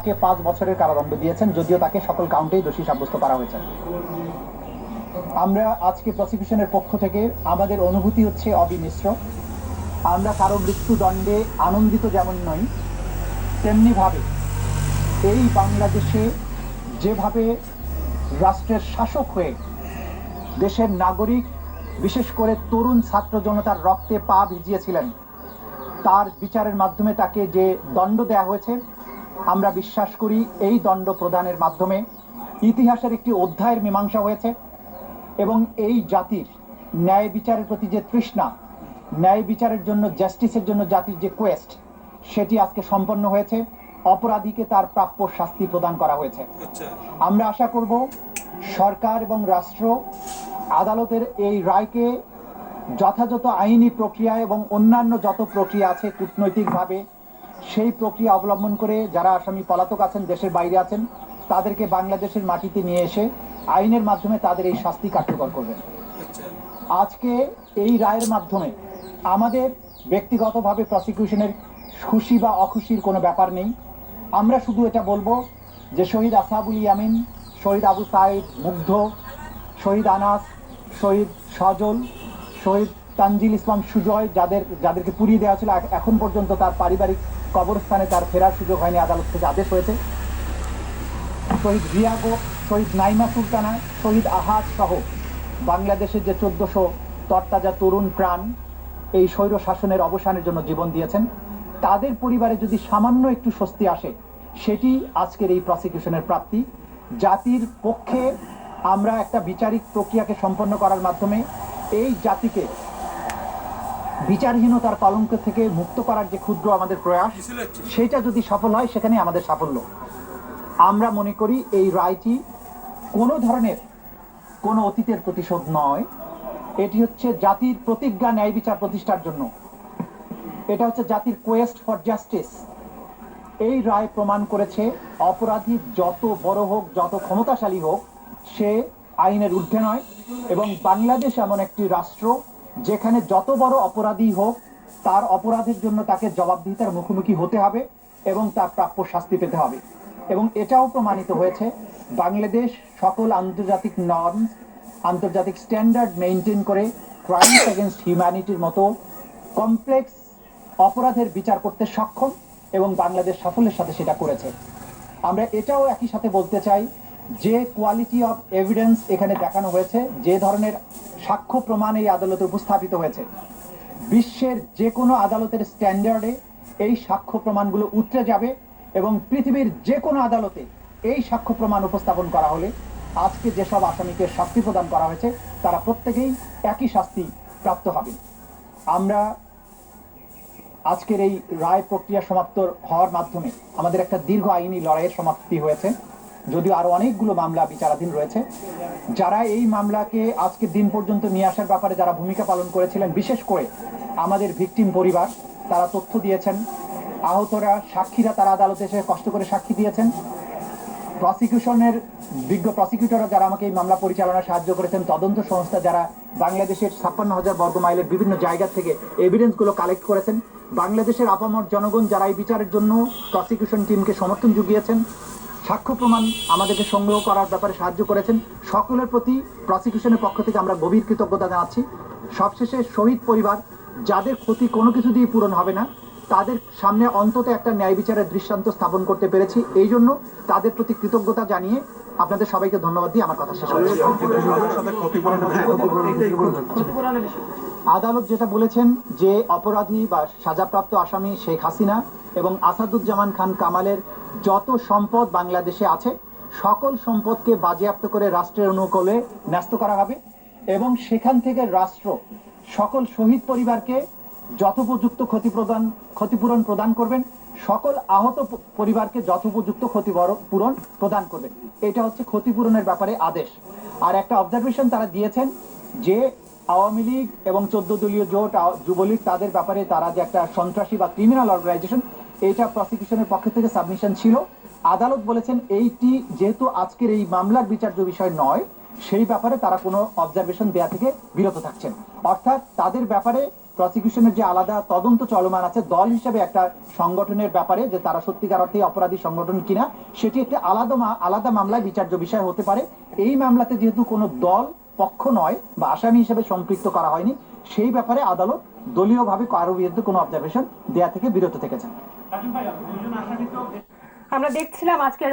তাকে 5 বছরের কারাদণ্ড দিয়েছেন, যদিও তাকে সকল কাউন্টেই দোষী সাব্যস্ত করা হয়েছে। আমরা আজকে প্রসিকিউশনের পক্ষ থেকে আমাদের অনুভূতি হচ্ছে অবিমিশ্র। আমরা কারো মৃত্যুদণ্ডে আনন্দিত যেমন নই, তেমনিভাবে এই বাংলাদেশে যেভাবে রাষ্ট্রের শাসক হয়ে দেশের নাগরিক, বিশেষ করে তরুণ ছাত্র জনতার রক্তে পা ভিজিয়েছিলেন, তার বিচারের মাধ্যমে তাকে যে দণ্ড দেয়া হয়েছে, আমরা বিশ্বাস করি এই দণ্ড প্রদানের মাধ্যমে ইতিহাসের একটি অধ্যায়ের মীমাংসা হয়েছে এবং এই জাতির ন্যায় বিচারের প্রতি যে তৃষ্ণা, ন্যায় বিচারের জন্য, জাস্টিসের জন্য জাতির যে কোয়েস্ট, সেটি আজকে সম্পন্ন হয়েছে। অপরাধীকে তার প্রাপ্য শাস্তি প্রদান করা হয়েছে। আমরা আশা করব সরকার এবং রাষ্ট্র আদালতের এই রায়কে যথাযথ আইনি প্রক্রিয়া এবং অন্যান্য যত প্রক্রিয়া আছে কূটনৈতিকভাবে, সেই প্রক্রিয়া অবলম্বন করে যারা আসামি পলাতক আছেন, দেশের বাইরে আছেন, তাদেরকে বাংলাদেশের মাটিতে নিয়ে এসে আইনের মাধ্যমে তাদের এই শাস্তি কার্যকর করবেন। আজকে এই রায়ের মাধ্যমে আমাদের ব্যক্তিগতভাবে প্রসিকিউশনের খুশি বা অখুশির কোনো ব্যাপার নেই। আমরা শুধু এটা বলবো যে শহীদ আসহাবুল ইয়ামিন, শহীদ আবু সাইদ, মুগ্ধ, শহীদ আনাস, শহীদ সজল, শহীদ তানজিল ইসলাম সুজয়, যাদেরকে পুড়িয়ে দেওয়া ছিল, এখন পর্যন্ত তার পারিবারিক কবরস্থানে তার ফেরার সুযোগ হয়নি, আদালত থেকে আদেশ হয়েছে। শহীদ রিয়াগো, শহীদ নাইমা সুলতানা, শহীদ আহাদ সহ বাংলাদেশের যে 1400 তরতাজা তরুণ প্রাণ এই স্বৈর শাসনের অবসানের জন্য জীবন দিয়েছেন, তাদের পরিবারে যদি সামান্য একটু স্বস্তি আসে, সেটি আজকের এই প্রসিকিউশনের প্রাপ্তি। জাতির পক্ষে আমরা একটা বিচারিক প্রক্রিয়াকে সম্পন্ন করার মাধ্যমে এই জাতিকে বিচারহীনতার কলঙ্ক থেকে মুক্ত করার যে ক্ষুদ্র আমাদের প্রয়াস, সেটা যদি সফল হয়, সেখানে আমাদের সাফল্য। আমরা মনে করি এই রায়টি কোনো ধরনের কোনো অতীতের প্রতিশোধ নয়, এটি হচ্ছে জাতির প্রতিজ্ঞা ন্যায় বিচার প্রতিষ্ঠার জন্য। এটা হচ্ছে জাতির কোয়েস্ট ফর জাস্টিস। এই রায় প্রমাণ করেছে অপরাধী যত বড় হোক, যত ক্ষমতাশালী হোক, সে আইনের ঊর্ধ্বে নয়। এবং বাংলাদেশ এমন একটি রাষ্ট্র যেখানে যত বড় অপরাধী হোক, তার অপরাধের জন্য তাকে জবাবদিহিতার মুখোমুখি হতে হবে এবং তার প্রাপ্য শাস্তি পেতে হবে। এবং এটাও প্রমাণিত হয়েছে বাংলাদেশ সকল আন্তর্জাতিক নর্মস, আন্তর্জাতিক স্ট্যান্ডার্ড মেনটেন করে ক্রাইমস এগেনস্ট হিউম্যানিটির মতো কমপ্লেক্স অপরাধের বিচার করতে সক্ষম, এবং বাংলাদেশ সাফল্যের সাথে সেটা করেছে। আমরা এটাও একই সাথে বলতে চাই যে কোয়ালিটি অফ এভিডেন্স এখানে দেখানো হয়েছে, যে ধরনের সাক্ষ্য প্রমাণ এই আদালতে উপস্থাপিত হয়েছে, বিশ্বের যে কোনো আদালতের স্ট্যান্ডার্ডে এই সাক্ষ্য প্রমাণগুলো উতরে যাবে এবং পৃথিবীর যে কোনো আদালতে এই সাক্ষ্য প্রমাণ উপস্থাপন করা হলে আজকে যেসব আসামিকে শাস্তি প্রদান করা হয়েছে, তারা প্রত্যেকেই একই শাস্তি প্রাপ্ত হবেন। আমরা আজকের এই রায় প্রক্রিয়া সমাপ্ত হওয়ার মাধ্যমে আমাদের একটা দীর্ঘ আইনি লড়াইয়ের সমাপ্তি হয়েছে, যদিও আরো অনেকগুলো মামলা বিচারাধীন রয়েছে। যারা এই মামলাকে আজকের দিন পর্যন্ত নিয়ে আসার ব্যাপারে যারা ভূমিকা পালন করেছিলেন, বিশেষ করে আমাদের ভিকটিম পরিবার, তারা তথ্য দিয়েছেন। আহতরা, সাক্ষীরা তারা আদালতে এসে কষ্ট করে সাক্ষী দিয়েছেন। প্রসিকিউশনের বিজ্ঞ প্রসিকিউটররা যারা আমাকে এই মামলা পরিচালনায় সাহায্য করেছেন, তদন্ত সংস্থা যারা বাংলাদেশের 56,000 বর্গ মাইলের বিভিন্ন জায়গা থেকে এভিডেন্সগুলো কালেক্ট করেছেন, বাংলাদেশের আপামর জনগণ যারা এই বিচারের জন্য প্রসিকিউশন টিমকে সমর্থন জুগিয়েছেন, সাক্ষ্য প্রমাণ আমাদেরকে সংগ্রহ করার ব্যাপারে সাহায্য করেছেন, সকলের প্রতি প্রসিকিউশনের পক্ষ থেকে আমরা গভীর কৃতজ্ঞতা জানাচ্ছি। সবশেষে শহীদ পরিবার, যাদের ক্ষতি কোনো কিছু দিয়ে পূরণ হবে না, তাদের সামনে অন্তত একটা ন্যায় বিচারের দৃষ্টান্ত স্থাপন করতে পেরেছি, এই জন্য তাদের প্রতি কৃতজ্ঞতা জানিয়ে আপনাদের সবাইকে ধন্যবাদ দিয়ে আমার কথা শেষ হচ্ছে। আদালত যেটা বলেছেন যে অপরাধী বা সাজাপ্রাপ্ত আসামি শেখ হাসিনা এবং আসাদুজ্জামান খান কামালের যত সম্পদ বাংলাদেশে আছে, সকল সম্পদকে বাজেয়াপ্ত করে রাষ্ট্রের অনুকূলে ন্যস্ত করা হবে এবং সেখান থেকে রাষ্ট্র সকল শহীদ পরিবারকে যথোপযুক্ত ক্ষতিপূরণ প্রদান করবেন, সকল আহত পরিবারকে যথোপযুক্ত ক্ষতিপূরণ প্রদান করবেন। এটা হচ্ছে ক্ষতিপূরণের ব্যাপারে আদেশ। আর একটা অবজারভেশন তারা দিয়েছেন যে আওয়ামী লীগ এবং 14 দলীয় জোট, যুবলীগ, তাদের ব্যাপারে তারা যে একটা সন্ত্রাসী বা ক্রিমিনাল অর্গানাইজেশন, এইটা প্রসিকিউশনের পক্ষ থেকে সাবমিশন ছিল। আদালত বলেছেন এইটি যেহেতু আজকের এই মামলার বিচার্য বিষয় নয়, সেই ব্যাপারে তারা কোনো অবজারভেশন দেওয়া থেকে বিরত থাকছেন। অর্থাৎ তাদের ব্যাপারে প্রসিকিউশনের যে আলাদা তদন্ত চলমান আছে দল হিসেবে একটা সংগঠনের ব্যাপারে, যে তারা সত্যিকার অর্থে অপরাধী সংগঠন কিনা, সেটি একটি আলাদা মামলায় বিচার্য বিষয় হতে পারে। এই মামলাতে যেহেতু কোনো দল পক্ষ নয় বা আসামি হিসেবে সম্পৃক্ত করা হয়নি, সেই ব্যাপারে আদালত দলীয়ভাবে কারো বিরুদ্ধে কোনো অবজারভেশন দেয়া থেকে বিরত থেকেছেন। আমরা দেখছিলাম আজকে